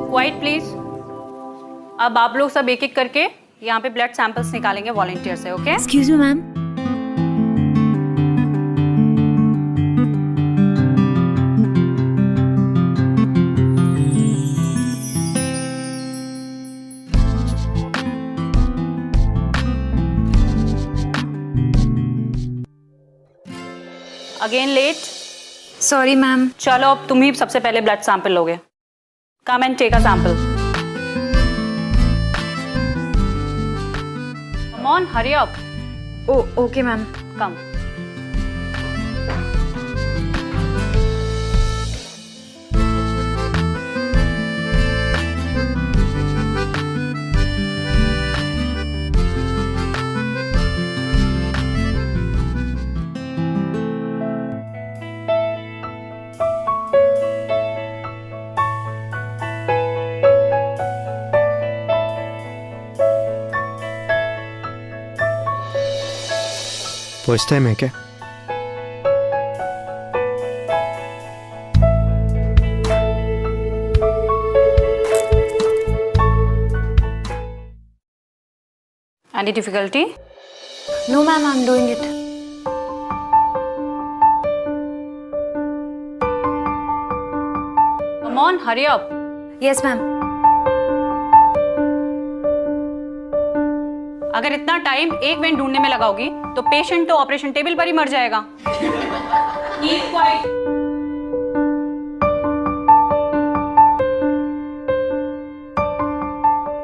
Quite please. अब आप लोग सब एक एक करके यहाँ पे ब्लड सैंपल्स निकालेंगे वॉलंटियर से, okay? Excuse me ma'am. Again late. Sorry ma'am. चलो अब तुम ही सबसे पहले ब्लड सैंपल लोगे। Come and take a sample. Come on, hurry up. Okay ma'am. Come. First time है क्या? Any difficulty? No ma'am, I am doing it. Come on, hurry up. Yes ma'am. अगर इतना टाइम एक when ढूंढने में लगाओगी तो patient तो operation table पर ही मर जाएगा। Keep quiet.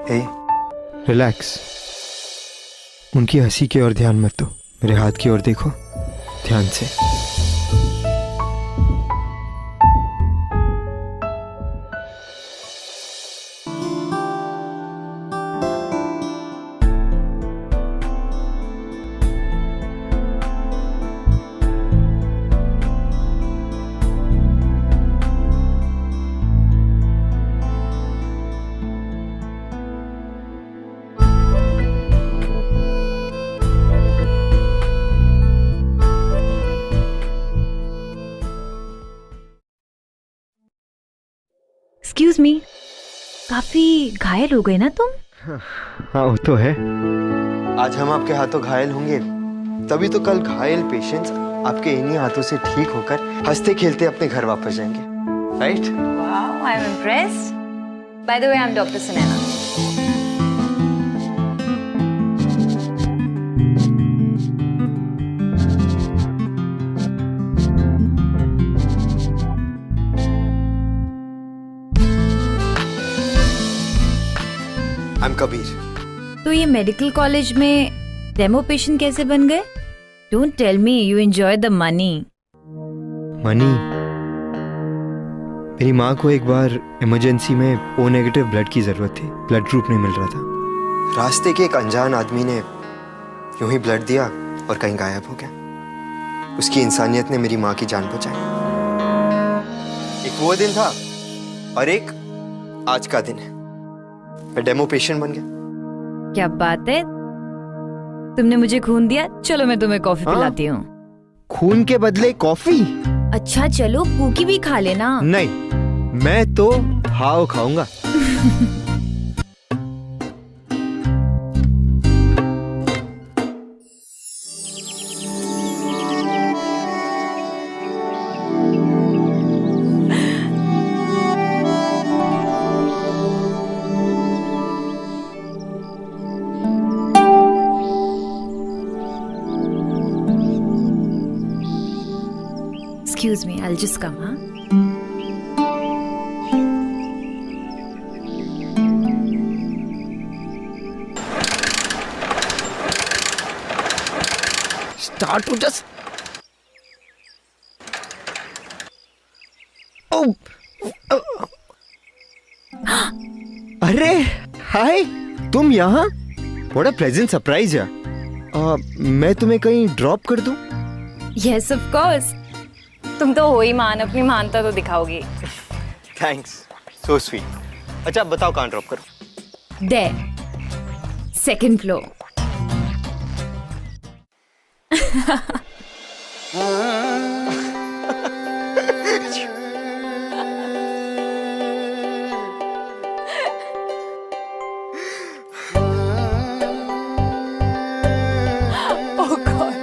हे, रिलैक्स। उनकी हंसी की ओर ध्यान मत दो, मेरे हाथ की ओर देखो ध्यान से। एक्सक्यूज मी, काफी घायल हो गए ना तुम? हाँ वो तो है। आज हम आपके हाथों घायल होंगे, तभी तो कल घायल पेशेंट्स आपके इन्हीं हाथों से ठीक होकर हंसते खेलते अपने घर वापस जाएंगे, right? Wow, I am impressed. By the way, I am doctor Sunaina. I am Kabir. तो ये मेडिकल कॉलेज में डेमो पेशेंट कैसे बन गए? Don't tell me you enjoy the money. Money? मेरी माँ को एक बार इमरजेंसी में ओ नेगेटिव ब्लड की जरूरत थी, ब्लड ग्रुप नहीं मिल रहा था। रास्ते के एक अनजान आदमी ने यूं ही ब्लड दिया और कहीं गायब हो गया। उसकी इंसानियत ने मेरी माँ की जान बचाई। एक वो दिन था और एक आज का दिन है। मैं डेमो पेशेंट बन गया। क्या बात है, तुमने मुझे खून दिया। चलो मैं तुम्हें कॉफी पिलाती हूँ। खून के बदले कॉफी? अच्छा चलो, कुकी भी खा लेना। नहीं, मैं तो हाव खाऊंगा। Excuse me, I'll just come, huh? Start to just. Oh. अरे हाय, तुम यहाँ? What a pleasant surprise यार। मैं तुम्हें कहीं ड्रॉप कर दूं? Yes, of course. तुम तो हो ही मान, अपनी मानता तो दिखाओगी। Thanks, so sweet. अच्छा बताओ कहाँ ड्रॉप करूं? There, second floor. Oh God.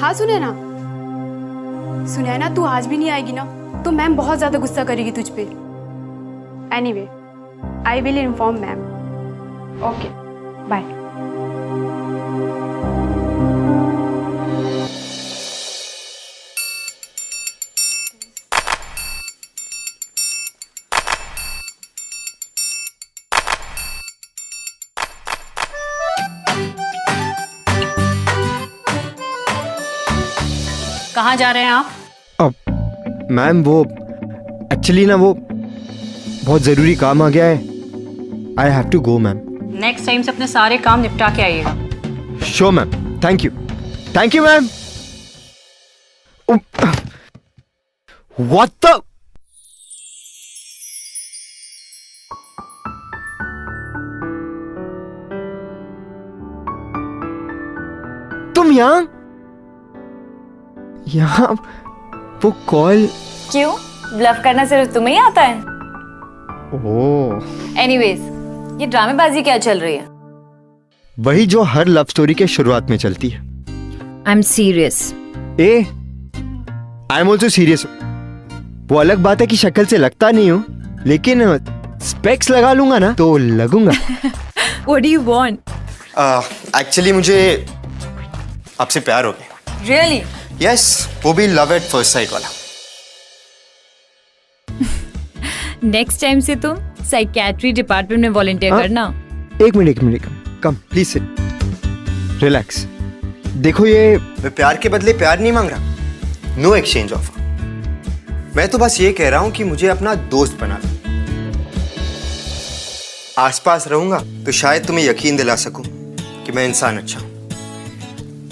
हाँ सुनैना, सुनैना तू आज भी नहीं आएगी ना तो मैम बहुत ज्यादा गुस्सा करेगी तुझ पे। Anyway, I will inform ma'am. Okay, bye. कहाँ जा रहे हैं आप? अब मैम वो एक्चुअली ना वो बहुत ज़रूरी काम आ गया है। I have to go ma'am. Next time से अपने सारे काम निपटा के आइएगा। Sure ma'am, thank you ma'am. What the तुम यहाँ वो कॉल क्यों? ब्लफ करना सिर्फ तुम्हें ही आता है? ओह, एनीवेज, ये ड्रामेबाजी क्या चल रही है? वही जो हर लव स्टोरी के शुरुआत में चलती है। I am serious. I am also serious. वो अलग बात है कि शक्ल से लगता नहीं हूँ, लेकिन स्पेक्स लगा लूंगा ना तो लगूंगा। What do you want? Actually मुझे आपसे प्यार हो गया। Really? यस, वो भी लव एट फर्स्ट साइट वाला। नेक्स्ट टाइम से तुम साइकियाट्री डिपार्टमेंट में वॉलंटियर करना। एक minute, come please sit, relax. देखो, ये मैं प्यार के बदले प्यार नहीं मांग रहा। No exchange offer. मैं तो बस ये कह रहा हूं कि मुझे अपना दोस्त बना लो। आसपास रहूंगा तो शायद तुम्हें यकीन दिला सकूं कि मैं इंसान अच्छा हूं।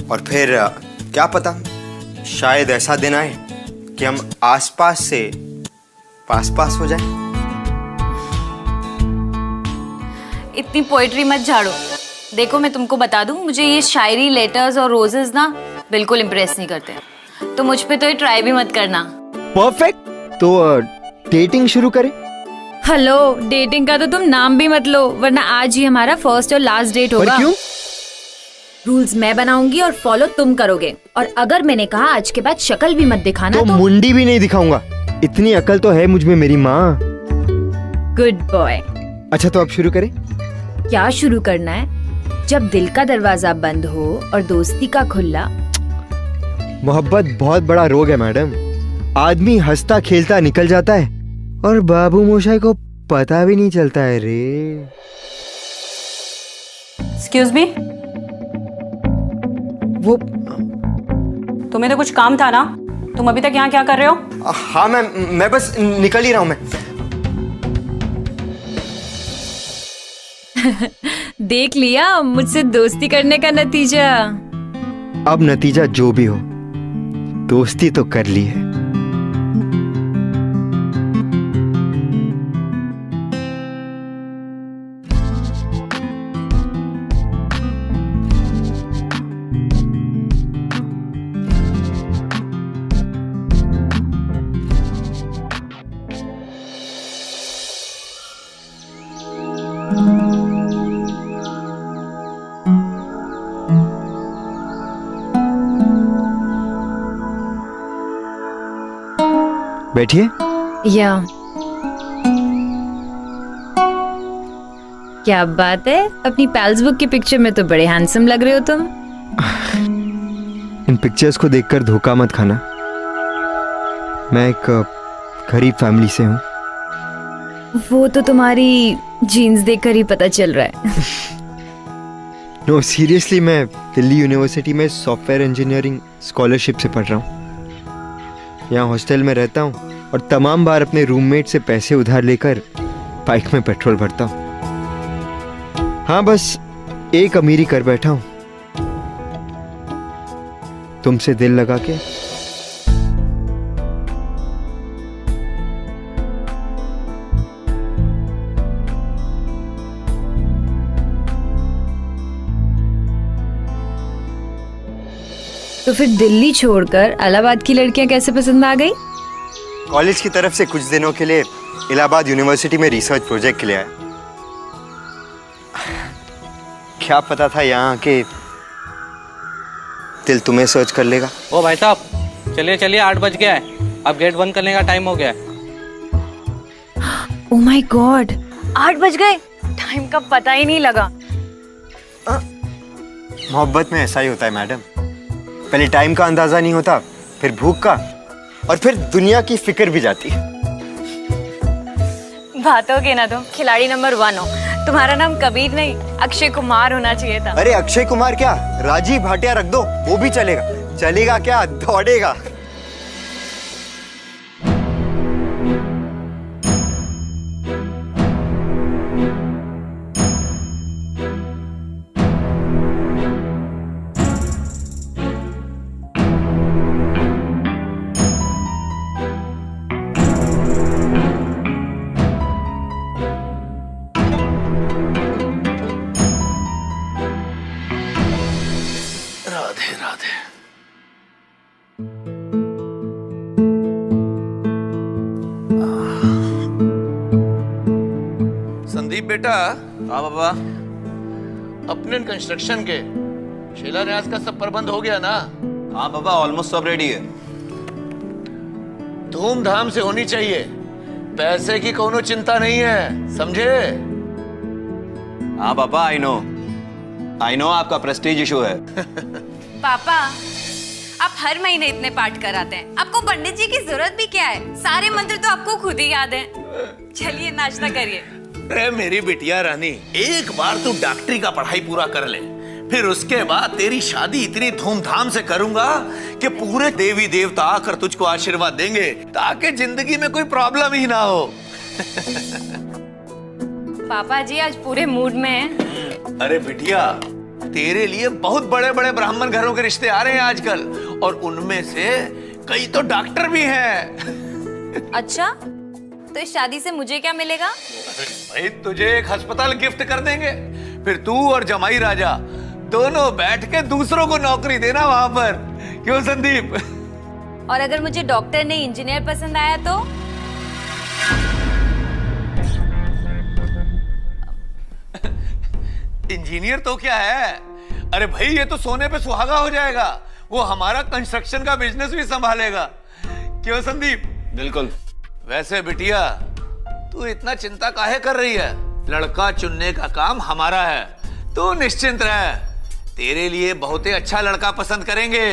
और फिर क्या पता, शायद ऐसा दिन आए कि हम आसपास से पास हो जाएं। इतनी पोएट्री मत झाड़ो। देखो, मैं तुमको बता दूं, मुझे ये शायरी, लेटर्स और रोजेस ना बिल्कुल इम्प्रेस नहीं करते। तो मुझ पे तो ये ट्राई भी मत करना। परफेक्ट। तो डेटिंग शुरू करें? हेलो, डेटिंग का तो तुम नाम भी मत लो, वरना आज ही हमारा फर्स्ट और लास्ट डेट होगा। पर क्यों? रूल्स मैं बनाऊंगी और फॉलो तुम करोगे। और अगर मैंने कहा आज के बाद शक्ल भी मत दिखाना तो मुंडी भी नहीं दिखाऊंगा। इतनी अकल तो है मुझ में, मेरी माँ। Good boy. अच्छा, तो अब शुरू करें? क्या शुरू करना है? जब दिल का दरवाजा बंद हो और दोस्ती का खुला। मोहब्बत बहुत बड़ा रोग है मैडम। आदमी हंसता खेलता निकल जाता है और बाबू मोशाई को पता भी नहीं चलता है रे। एक्सक्यूज मी, वो तुम्हें तो कुछ काम था ना? तुम अभी तक यहाँ क्या कर रहे हो? हाँ मैम, मैं बस निकल ही रहा हूँ मैं। देख लिया मुझसे दोस्ती करने का नतीजा। अब नतीजा जो भी हो, दोस्ती तो कर ली है। बैठिए। या क्या बात है, अपनी पैल्स बुक की पिक्चर में तो बड़े हैंडसम लग रहे हो तुम। इन पिक्चर्स को देखकर धोखा मत खाना। मैं एक गरीब फैमिली से हूँ। वो तो तुम्हारी जीन्स देखकर ही पता चल रहा है। नो सीरियसली, मैं दिल्ली यूनिवर्सिटी में सॉफ्टवेयर इंजीनियरिंग स्कॉलरशिप से पढ़ रहा हूँ। यहाँ हॉस्टल में रहता हूँ और तमाम बार अपने रूममेट से पैसे उधार लेकर बाइक में पेट्रोल भरता हूँ। हाँ, बस एक अमीरी कर बैठा हूँ, तुमसे दिल लगा के। तो फिर दिल्ली छोड़कर इलाहाबाद की लड़कियां कैसे पसंद आ गई? कॉलेज की तरफ से कुछ दिनों के लिए इलाहाबाद यूनिवर्सिटी में रिसर्च प्रोजेक्ट के लिए आया। क्या पता था यहाँ के दिल तुम्हें सर्च कर लेगा। ओ भाई साहब, चलिए चलिए, 8 बज गया है, अब गेट बंद करने का टाइम हो गया है। ओह माय गॉड, 8 बज गए, टाइम का पता ही नहीं लगा। मोहब्बत में ऐसा ही होता है मैडम, पहले टाइम का अंदाजा नहीं होता, फिर भूख का, और फिर दुनिया की फिक्र भी जाती है। बातों के ना तुम खिलाड़ी नंबर 1 हो। तुम्हारा नाम कबीर नहीं, अक्षय कुमार होना चाहिए था। अरे अक्षय कुमार क्या, राजीव भाटिया रख दो, वो भी चलेगा। चलेगा क्या, दौड़ेगा। राधे राधे। संदीप बेटा। हाँ बाबा। अपने कंस्ट्रक्शन के शिलान्यास का सब प्रबंध हो गया ना? हाँ बाबा, ऑलमोस्ट सब रेडी है। धूमधाम से होनी चाहिए, पैसे की कोनो चिंता नहीं है, समझे? हाँ पापा, आई नो आपका प्रेस्टीज इशू है। पापा, आप हर महीने इतने पाठ कराते हैं, आपको पंडित जी की जरूरत भी क्या है? सारे मंत्र तो आपको खुद ही याद हैं। चलिए नाश्ता करिए। अरे मेरी बिटिया रानी, एक बार तू डॉक्टरी का पढ़ाई पूरा कर ले, फिर उसके बाद तेरी शादी इतनी धूमधाम से करूंगा कि पूरे देवी देवता आकर तुझको आशीर्वाद देंगे, ताकि जिंदगी में कोई प्रॉब्लम ही ना हो। पापा जी आज पूरे मूड में हैं। अरे बिटिया, तेरे लिए बहुत बड़े बड़े ब्राह्मण घरों के रिश्ते आ रहे हैं आजकल, और उनमें से कई तो डॉक्टर भी हैं। अच्छा, तो इस शादी से मुझे क्या मिलेगा? भाई तुझे एक अस्पताल गिफ्ट कर देंगे, फिर तू और जमाई राजा दोनों बैठ के दूसरों को नौकरी देना वहां पर। क्यों संदीप? और अगर मुझे डॉक्टर नहीं इंजीनियर पसंद आया तो? इंजीनियर तो क्या है, अरे भाई ये तो सोने पे सुहागा हो जाएगा, वो हमारा कंस्ट्रक्शन का बिजनेस भी संभालेगा। क्यों संदीप? बिल्कुल। वैसे बिटिया, तू इतना चिंता काहे कर रही है? लड़का चुनने का काम हमारा है, तू निश्चिंत रह, तेरे लिए बहुत ही अच्छा लड़का पसंद करेंगे।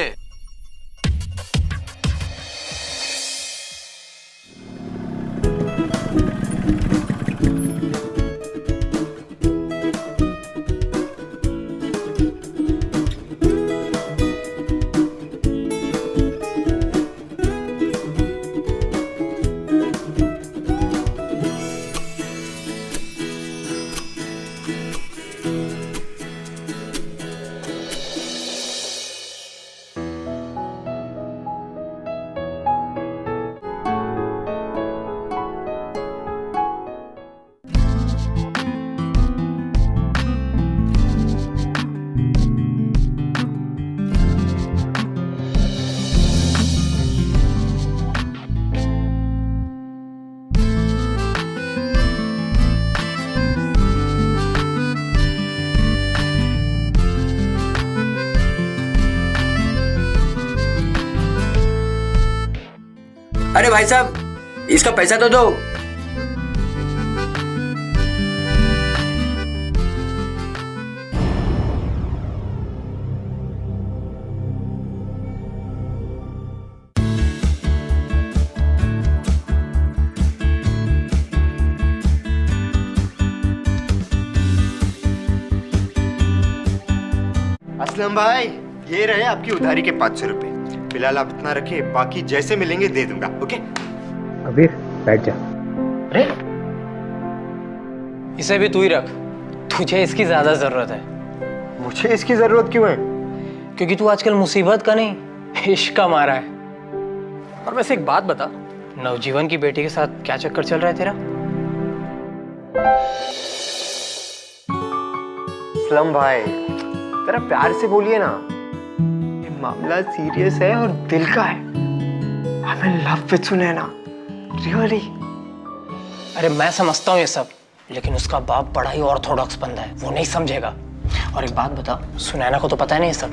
अरे भाई साहब, इसका पैसा तो दो। असलम भाई, ये रहे आपकी उधारी के 500 रुपए। फिलहाल आप इतना रखिए, बाकी जैसे मिलेंगे दे दूंगा। ओके अबीर बैठ जा। अरे इसे भी तू ही रख, तुझे इसकी ज्यादा जरूरत है। मुझे इसकी जरूरत क्यों है? क्योंकि तू आजकल मुसीबत का नहीं, इश्क का मारा है। और वैसे एक बात बता, नवजीवन की बेटी के साथ क्या चक्कर चल रहा है तेरा? असलम भाई, जरा प्यार से बोलिए ना, ये मामला सीरियस है और दिल का है। I'm in love with Sunaina, really। अरे मैं समझता हूँ ये सब, लेकिन उसका बाप बड़ा ही ऑर्थोडॉक्स बंदा है, वो नहीं समझेगा। और एक बात बता, सुनैना को तो पता है नहीं ये सब?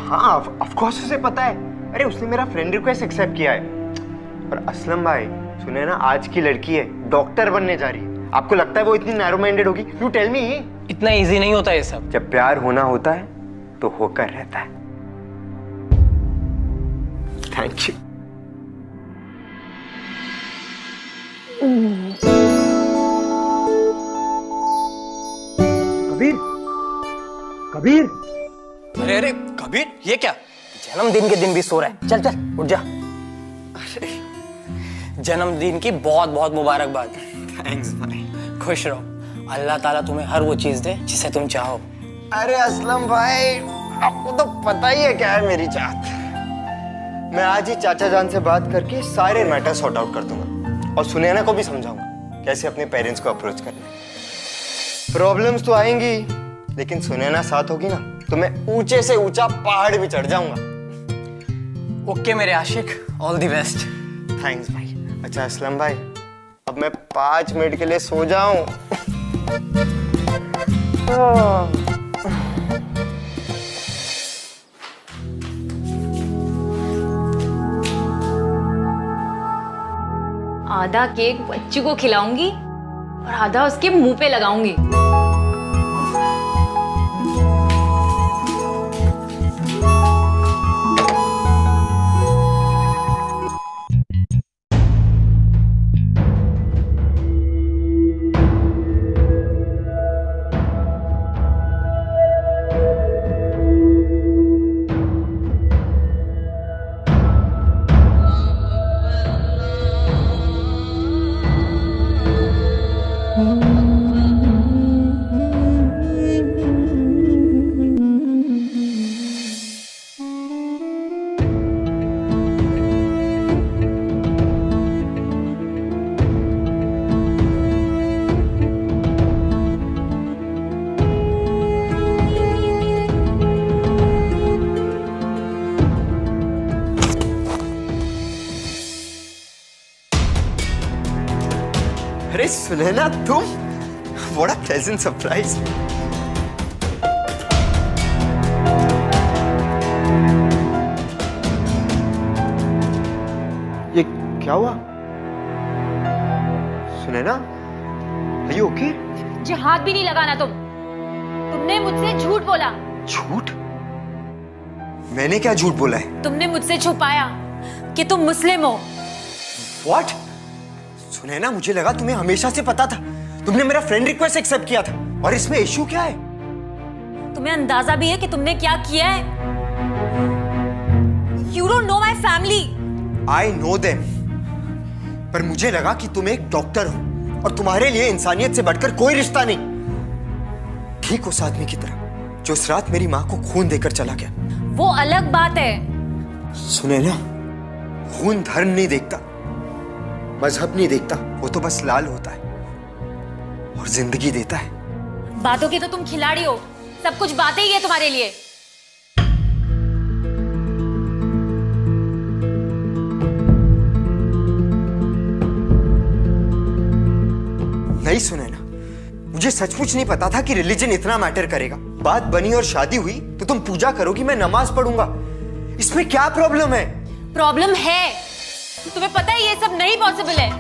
हाँ, ऑफ कोर्स उसे पता है। अरे उसने मेरा फ्रेंड रिक्वेस्ट एक्सेप्ट किया है। और असलम भाई, सुनैना आज की लड़की है, डॉक्टर बनने जा रही है। आपको लगता है वो इतनी नैरो माइंडेड होगी? You tell me. इतना इजी नहीं होता ये सब। जब प्यार होना होता है तो होकर रहता है। Thank you. कबीर, कबीर, अरे अरे कबीर, ये क्या? जन्मदिन के दिन भी सो रहा है? चल चल उठ जा। अरे जन्मदिन की बहुत बहुत मुबारकबाद। थैंक्स भाई। खुश रहो, अल्लाह ताला तुम्हें हर वो चीज दे जिसे तुम चाहो। अरे असलम भाई, आपको तो पता ही है क्या है मेरी चाहत। मैं आज ही चाचा जान से बात करके सारे मैटर सॉर्ट आउट कर दूंगा और सुनैना को भी समझाऊंगा कैसे अपने पेरेंट्स को अप्रोच करना है। प्रॉब्लम्स तो आएंगी, लेकिन सुनैना साथ होगी ना तो मैं ऊंचे से ऊंचा पहाड़ भी चढ़ जाऊंगा। ओके मेरे आशिक, ऑल द बेस्ट। थैंक्स भाई। अच्छा असलम भाई, अब मैं 5 मिनट के लिए सो जाऊं। आधा केक बच्ची को खिलाऊंगी और आधा उसके मुंह पे लगाऊंगी। अरे सुनैना तुम, व्हाट अ प्लेजेंट सरप्राइज। ये क्या हुआ? Sunaina, are you okay? मुझे हाथ भी नहीं लगाना तुमने मुझसे झूठ बोला। झूठ? मैंने क्या झूठ बोला है? तुमने मुझसे छुपाया कि तुम मुस्लिम हो। What? सुनैना, मुझे लगा तुम्हें हमेशा से पता था। तुमने मेरा फ्रेंड रिक्वेस्ट एक्सेप्ट किया था, और इसमें इशू क्या है? तुम्हें अंदाजा भी है कि तुमने क्या किया है? You don't know my family. I know them. पर मुझे लगा कि तुम एक डॉक्टर हो और तुम्हारे लिए इंसानियत से बढ़कर कोई रिश्ता नहीं। ठीक उस आदमी की तरह जो उस रात मेरी माँ को खून देकर चला गया। वो अलग बात है। सुनैना, खून धर्म नहीं देखता, मजहब नहीं देखता, वो तो बस लाल होता है और जिंदगी देता है। बातों के तो तुम खिलाड़ी हो, सब कुछ बातें ही है तुम्हारे लिए। नहीं सुनैना, मुझे सचमुच नहीं पता था कि रिलीजन इतना मैटर करेगा। बात बनी और शादी हुई तो तुम पूजा करोगी, मैं नमाज पढ़ूंगा। इसमें क्या प्रॉब्लम है? प्रॉब्लम है, तुम्हें पता है ये सब नहीं पॉसिबल है।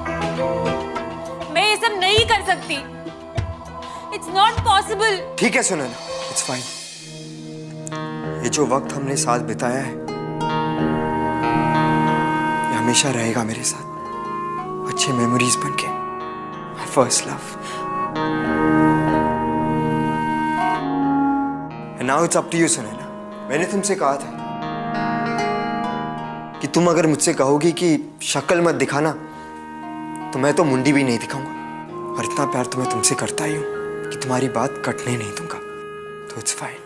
मैं ये सब नहीं कर सकती। It's not possible. ठीक है सुनैना, इट्स फाइन। ये जो वक्त हमने साथ बिताया है ये हमेशा रहेगा मेरे साथ, अच्छे मेमोरीज बनके। My first love. Now it's up to you Sunaina. मैंने तुमसे कहा था कि तुम अगर मुझसे कहोगी कि शक्ल मत दिखाना तो मैं तो मुंडी भी नहीं दिखाऊंगा। और इतना प्यार तो मैं तुमसे करता ही हूं कि तुम्हारी बात कटने नहीं दूंगा। तो इट्स फाइन।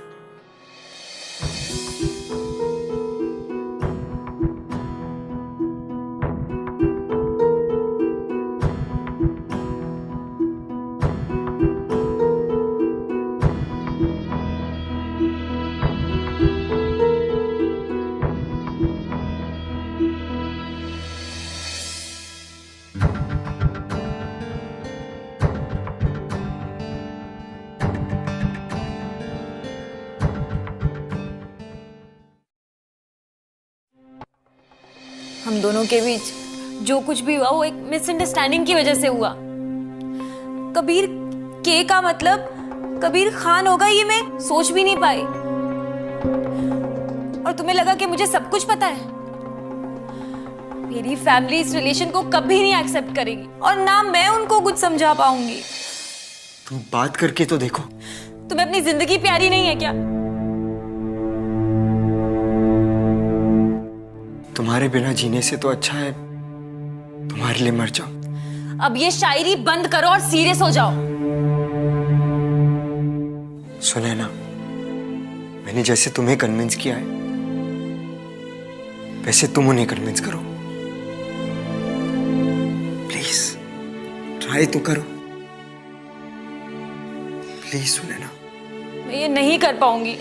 हम दोनों के बीच जो कुछ भी हुआ वो एक मिसअंडरस्टैंडिंग की वजह से हुआ। कबीर के का मतलब कबीर खान होगा ये मैं सोच भी नहीं पाई। और तुम्हें लगा कि मुझे सब कुछ पता है। मेरी फैमिली इस रिलेशन को कभी नहीं एक्सेप्ट करेगी और ना मैं उनको कुछ समझा पाऊंगी। तुम बात करके तो देखो। तुम्हें अपनी जिंदगी प्यारी नहीं है क्या? तुम्हारे बिना जीने से तो अच्छा है तुम्हारे लिए मर जाओ। अब ये शायरी बंद करो और सीरियस हो जाओ। सुनैना, मैंने जैसे तुम्हें कन्विंस किया है वैसे तुम उन्हें कन्विंस करो। प्लीज ट्राई तो करो। प्लीज सुनैना। मैं ये नहीं कर पाऊंगी।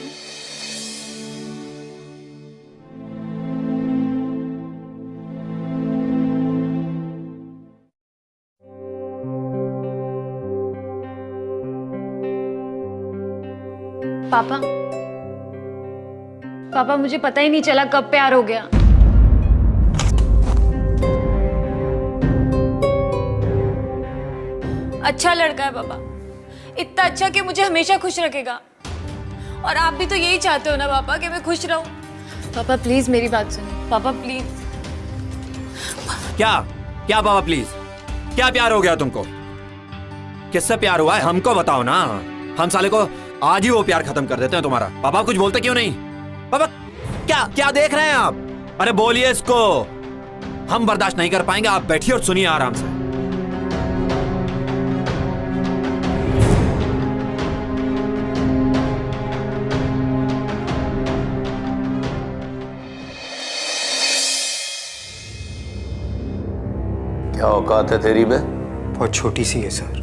पापा, पापा मुझे पता ही नहीं चला कब प्यार हो गया। अच्छा लड़का है पापा, इतना अच्छा कि मुझे हमेशा खुश रखेगा। और आप भी तो यही चाहते हो ना पापा कि मैं खुश रहूं। पापा प्लीज मेरी बात सुनिए। पापा प्लीज। क्या क्या पापा प्लीज? क्या प्यार हो गया तुमको? किससे प्यार हुआ है हमको बताओ ना। हम साले को आज ही वो प्यार खत्म कर देते हैं तुम्हारा। पापा कुछ बोलते क्यों नहीं? पापा क्या क्या देख रहे हैं आप? अरे बोलिए इसको। हम बर्दाश्त नहीं कर पाएंगे। आप बैठिए और सुनिए आराम से। क्या औकात है तेरी बे? बहुत छोटी सी है सर,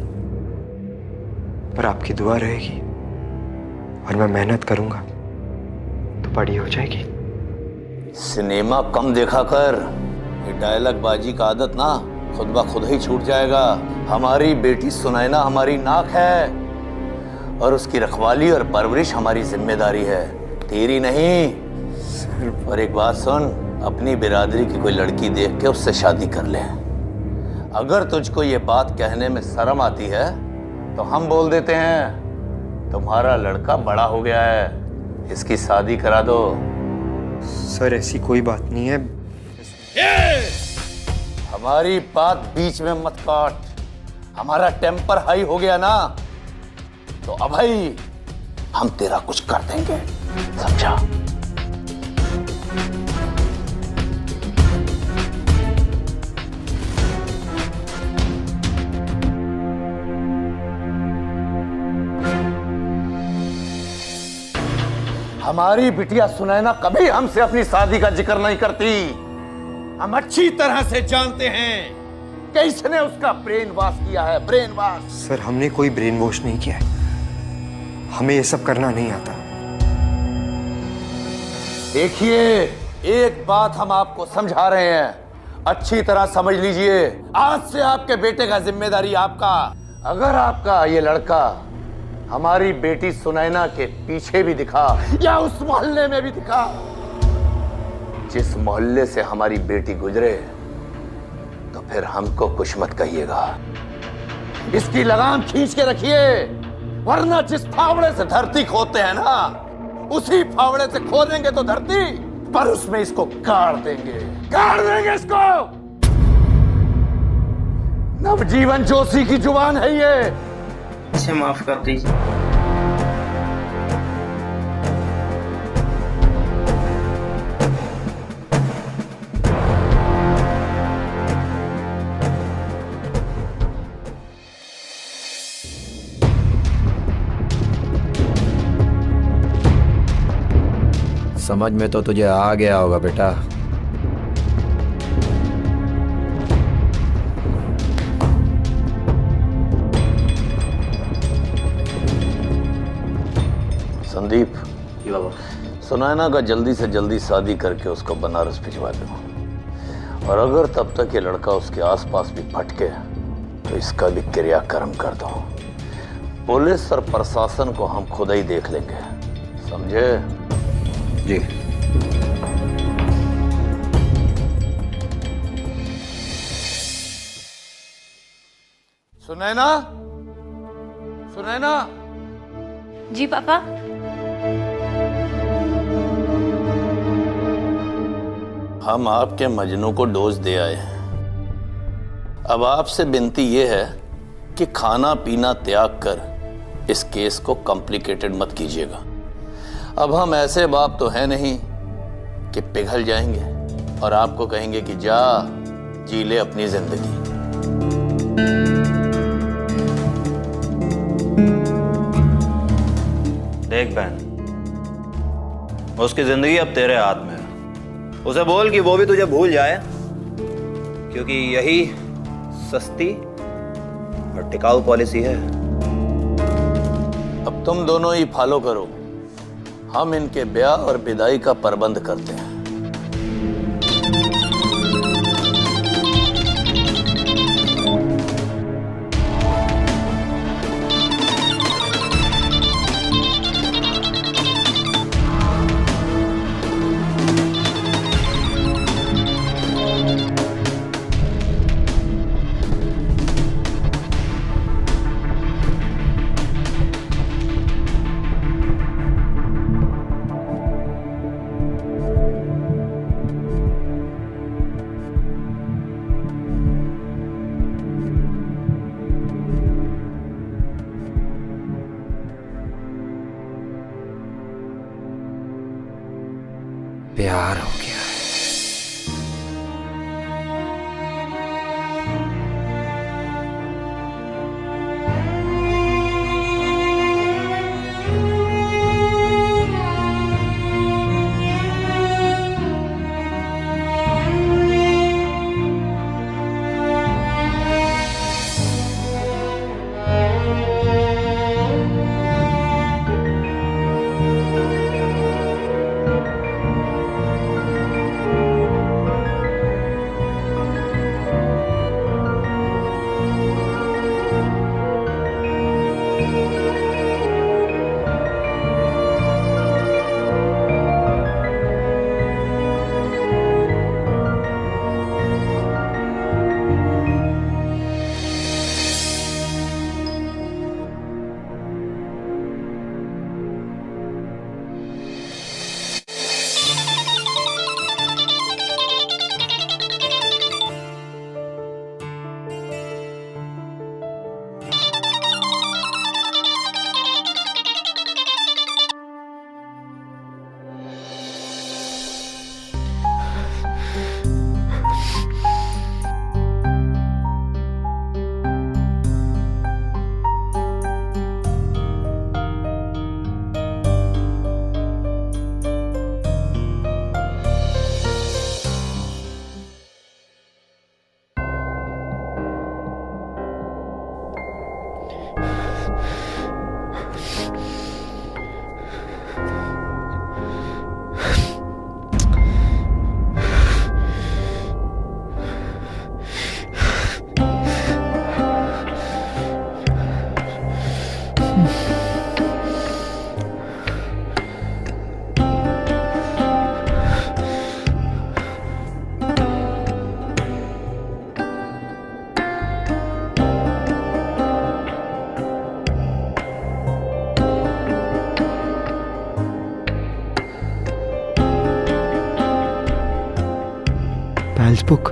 पर आपकी दुआ रहेगी और मैं मेहनत करूंगा तो बड़ी हो जाएगी। सिनेमा कम देखा कर। ये डायलॉग बाजी का आदत ना खुद ब खुद ही छूट जाएगा। हमारी बेटी सुनैना हमारी नाक है और उसकी रखवाली और परवरिश हमारी जिम्मेदारी है, तेरी नहीं। और एक बात सुन, अपनी बिरादरी की कोई लड़की देख के उससे शादी कर ले। अगर तुझको ये बात कहने में शर्म आती है तो हम बोल देते हैं तुम्हारा लड़का बड़ा हो गया है, इसकी शादी करा दो। सर ऐसी कोई बात नहीं है। हमारी बात बीच में मत काट। हमारा टेम्पर हाई हो गया ना तो अब भाई हम तेरा कुछ कर देंगे, समझा? हमारी बिटिया सुनैना कभी हमसे अपनी शादी का जिक्र नहीं करती। हम अच्छी तरह से जानते हैं कि इसने उसका ब्रेन वॉश किया है, ब्रेन वॉश। सर हमने कोई ब्रेन वॉश नहीं किया है, हमें ये सब करना नहीं आता। देखिए, एक बात हम आपको समझा रहे हैं, अच्छी तरह समझ लीजिए। आज से आपके बेटे का जिम्मेदारी आपका। अगर आपका ये लड़का हमारी बेटी सुनैना के पीछे भी दिखा या उस मोहल्ले में भी दिखा, जिस मोहल्ले से हमारी बेटी गुजरे, तो फिर हमको कुछ मत कहिएगा। इसकी लगाम खींच के रखिए, वरना जिस फावड़े से धरती खोदते हैं ना, उसी फावड़े से खोदेंगे तो धरती, पर उसमें इसको गाड़ देंगे इसको। नवजीवन जोशी की जुबान है ये। इसे माफ कर दीजिए। समझ में तो तुझे आ गया होगा बेटा। संदीप, सुनैना का जल्दी से जल्दी शादी करके उसको बनारस भिजवा दो, और अगर तब तक ये लड़का उसके आसपास भी भटके तो इसका भी क्रियाकर्म कर दो। पुलिस और प्रशासन को हम खुद ही देख लेंगे, समझे? जी। सुनैना, सुनैना। जी पापा। हम आपके मजनू को डोज दे आए। अब आपसे विनती यह है कि खाना पीना त्याग कर इस केस को कॉम्प्लिकेटेड मत कीजिएगा। अब हम ऐसे बाप तो हैं नहीं कि पिघल जाएंगे और आपको कहेंगे कि जा जी ले अपनी जिंदगी। देख बहन, उसकी जिंदगी अब तेरे हाथ में है। उसे बोल कि वो भी तुझे भूल जाए, क्योंकि यही सस्ती और टिकाऊ पॉलिसी है। अब तुम दोनों ही फॉलो करो, हम इनके ब्याह और विदाई का प्रबंध करते हैं। प्यार हो गया है। Pal's book.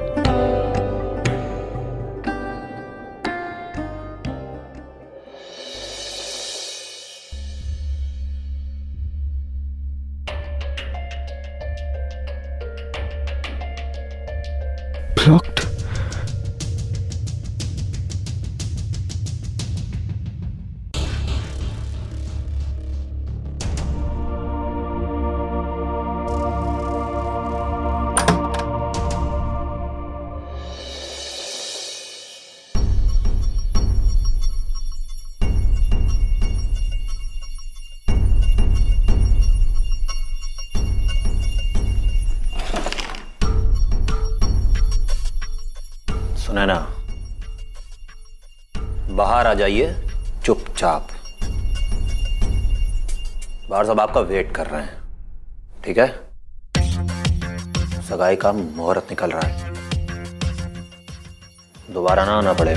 Blocked. सुनैना, बाहर आ जाइए चुपचाप। बाहर सब आपका वेट कर रहे हैं, ठीक है? सगाई का मुहूर्त निकल रहा है, दोबारा ना आना पड़े।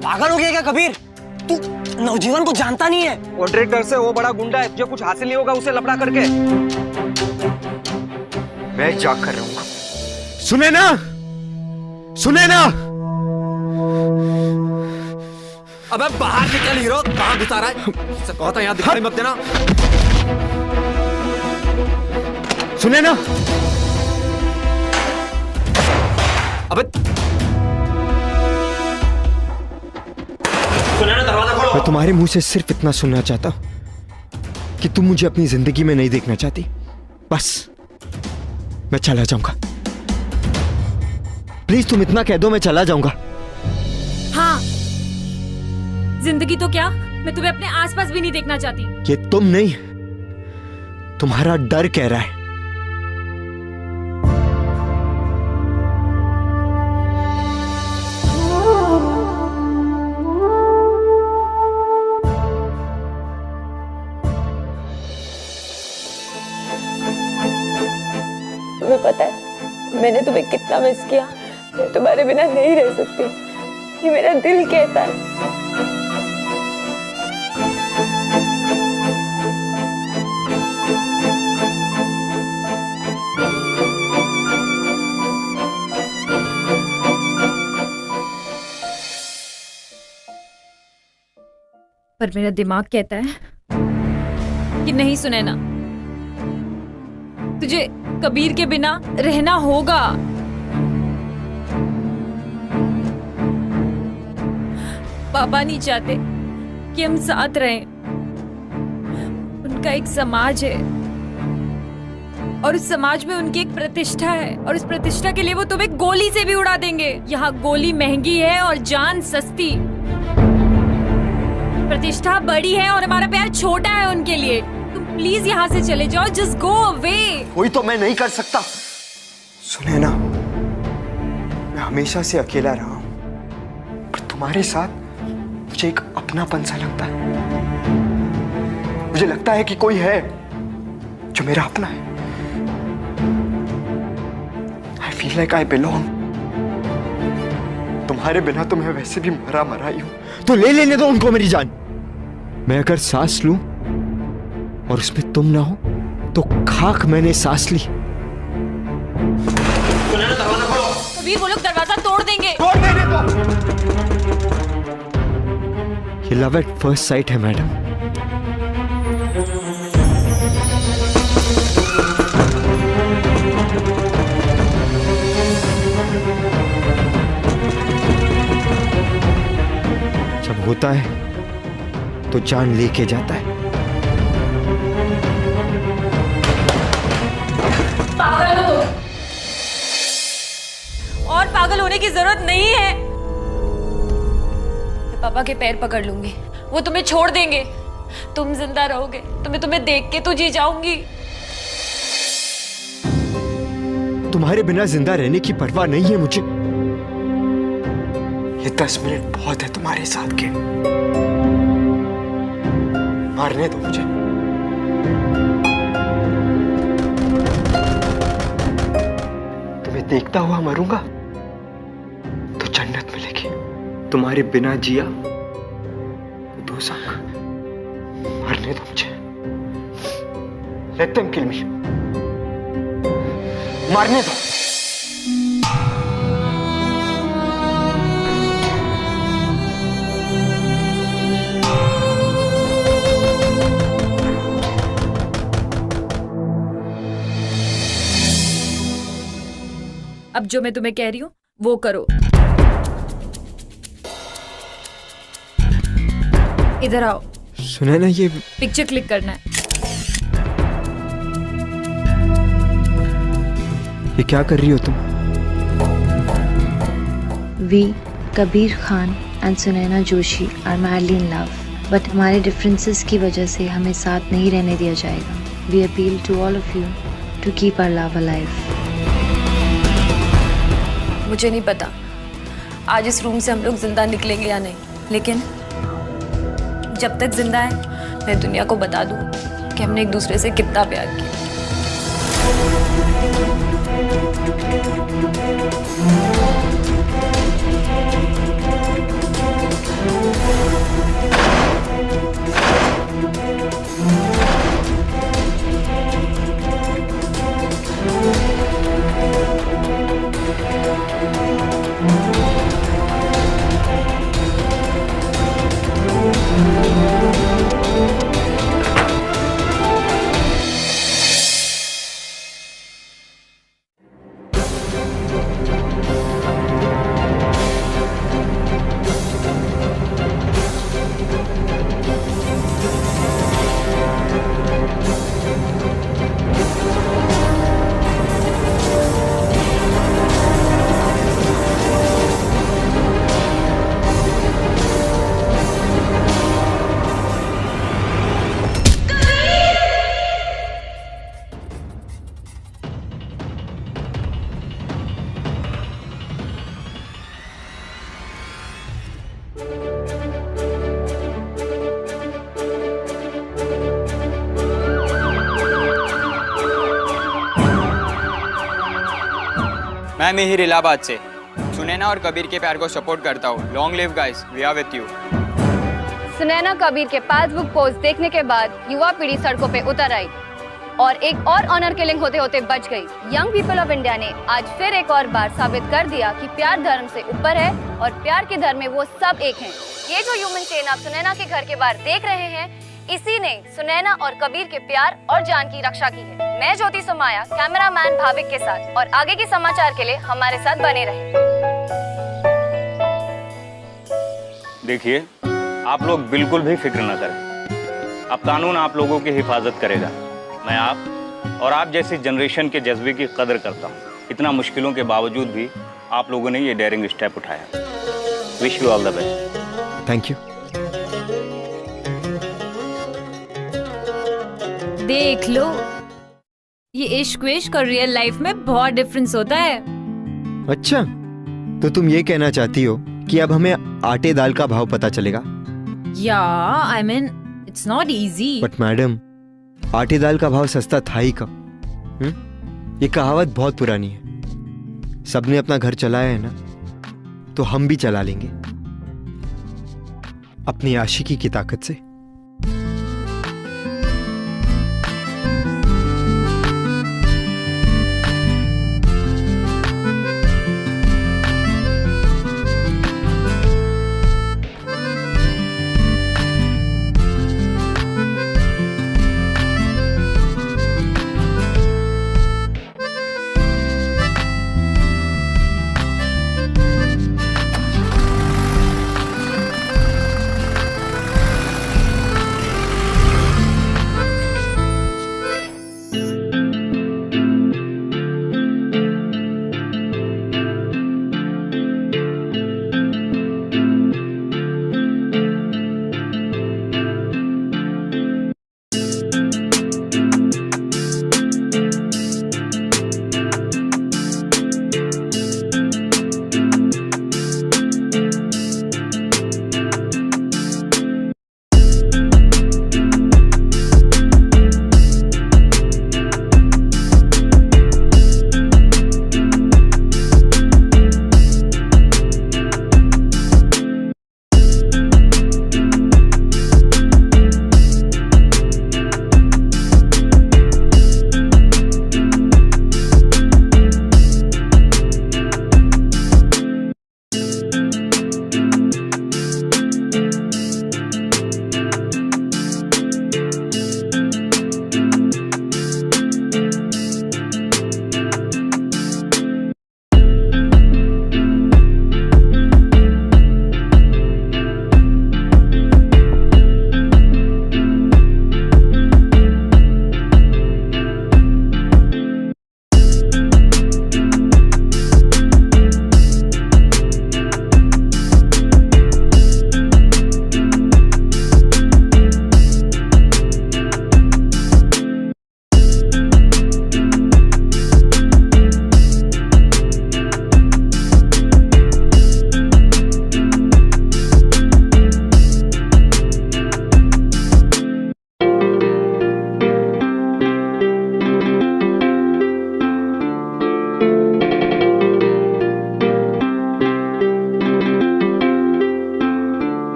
पागल हो गया क्या कबीर? तू नवजीवन को जानता नहीं है? कॉन्ट्रैक्टर से वो बड़ा गुंडा है, तुझे कुछ हासिल नहीं होगा उसे लफड़ा करके। मैं जाग कर रहूंगा। सुने ना, सुने ना। अबे बाहर निकल हीरो, कहां घुसा रहा है? कहो तो यहां दिखाई मत देना। सुने ना। अबे सुने ना, दरवाजा खोलो। मैं तुम्हारे मुंह से सिर्फ इतना सुनना चाहता हूं कि तुम मुझे अपनी जिंदगी में नहीं देखना चाहती। बस मैं चला जाऊंगा। प्लीज तुम इतना कह दो, मैं चला जाऊंगा। हाँ, जिंदगी तो क्या, मैं तुम्हें अपने आसपास भी नहीं देखना चाहती। ये तुम नहीं, तुम्हारा डर कह रहा है। तुम्हें पता है मैंने तुम्हें कितना मिस किया। मैं तुम्हारे बिना नहीं रह सकती, ये मेरा दिल कहता है। पर मेरा दिमाग कहता है कि नहीं सुनैना, तुझे कबीर के बिना रहना होगा। पापा नहीं चाहते कि हम साथ रहें। उनका एक समाज है और उस समाज में उनकी एक प्रतिष्ठा है, और उस प्रतिष्ठा के लिए वो तुम्हें गोली से भी उड़ा देंगे। यहाँ गोली महंगी है और जान सस्ती। प्रतिष्ठा बड़ी है और हमारा प्यार छोटा है उनके लिए। तुम प्लीज यहाँ से चले जाओ, जस्ट गो अवे। कोई तो मैं नहीं कर सकता। सुने ना, मैं हमेशा से अकेला रहा हूं, पर तुम्हारे साथ मुझे एक अपनापन सा लगता है। मुझे लगता है कि कोई है जो मेरा अपना है। I feel like I belong। तुम्हारे बिना तो मैं वैसे भी मरा मरा ही हूं, तो ले लेने दो उनको मेरी जान। मैं अगर सांस लूं और उसमें तुम ना हो तो खाक मैंने सांस ली। कबीर, वो लोग दरवाजा तोड़ देंगे। तोड़ देने दो। ये लव एट फर्स्ट साइट है मैडम। जब होता है तो जान लेके जाता है। पागल हो तुम, और पागल होने की जरूरत नहीं है। मैं पापा के पैर पकड़ लूंगी, वो तुम्हें छोड़ देंगे। तुम जिंदा रहोगे तो मैं तुम्हें देख के तो जी जाऊंगी। तुम्हारे बिना जिंदा रहने की परवाह नहीं है मुझे। ये 10 मिनट बहुत है तुम्हारे साथ के। मारने दो मुझे। तुम्हें देखता हुआ मरूंगा तो जन्नत मिलेगी, तुम्हारे बिना जिया तो दोज़ख। मारने दो मुझे। Let them kill me। मारने दो। अब जो मैं तुम्हें कह रही हूं वो करो। इधर आओ। सुना ना, ये पिक्चर क्लिक करना है। ये क्या कर रही हो तुम? We Kabir Khan and Sunaina Joshi are madly in love, but हमारे डिफरेंसेस की वजह से हमें साथ नहीं रहने दिया जाएगा. We appeal to all of you to keep our love alive. मुझे नहीं पता आज इस रूम से हम लोग जिंदा निकलेंगे या नहीं, लेकिन जब तक जिंदा है मैं दुनिया को बता दूं कि हमने एक दूसरे से कितना प्यार किया. मैं मिहिर इलाहाबाद से सुनैना और कबीर के प्यार को सपोर्ट करता हूँ. Long live guys, we are with you. Sunaina Kabir के पासबुक पोस्ट देखने के बाद युवा पीढ़ी सड़कों पे उतर आई और एक और ऑनर किलिंग होते होते बच गई. यंग पीपल ऑफ इंडिया ने आज फिर एक और बार साबित कर दिया कि प्यार धर्म से ऊपर है और प्यार के धर्म में वो सब एक हैं. ये जो ह्यूमन चेन आप सुनैना के घर के बाहर देख रहे हैं, इसी ने सुनैना और कबीर के प्यार और जान की रक्षा की है. मैं ज्योति सोमाया कैमरामैन भाविक के साथ, और आगे के समाचार के लिए हमारे साथ बने रहें. देखिए, आप लोग बिल्कुल भी फिक्र न करें. अब कानून आप लोगों की हिफाजत करेगा. मैं आप और आप जैसी जनरेशन के जज्बे की कदर करता हूँ. इतना मुश्किलों के बावजूद भी आप लोगों ने ये डेयरिंग स्टेप उठाया. Wish you all the best. Thank you. देख लो, ये इश्क विश्क और रियल लाइफ में बहुत डिफरेंस होता है. अच्छा, तो तुम ये कहना चाहती हो कि अब हमें आटे दाल का भाव पता चलेगा? या I mean it's not easy. But madam, आटे दाल का भाव सस्ता था ही कब? ये कहावत बहुत पुरानी है. सबने अपना घर चलाया है ना, तो हम भी चला लेंगे अपनी आशिकी की ताकत से.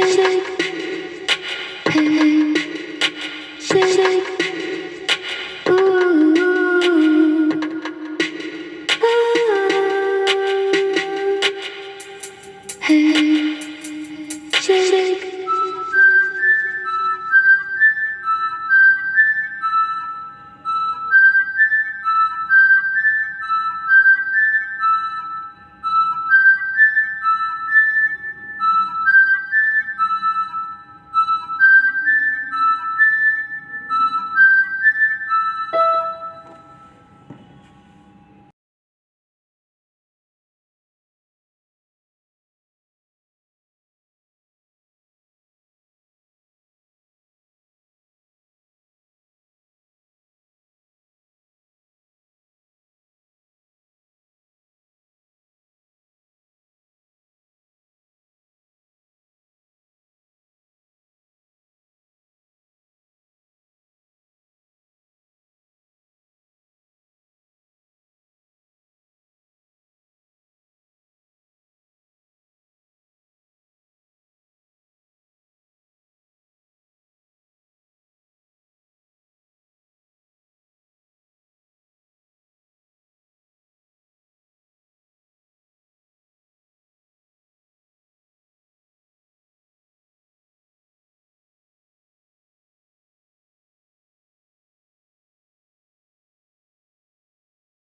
इश्क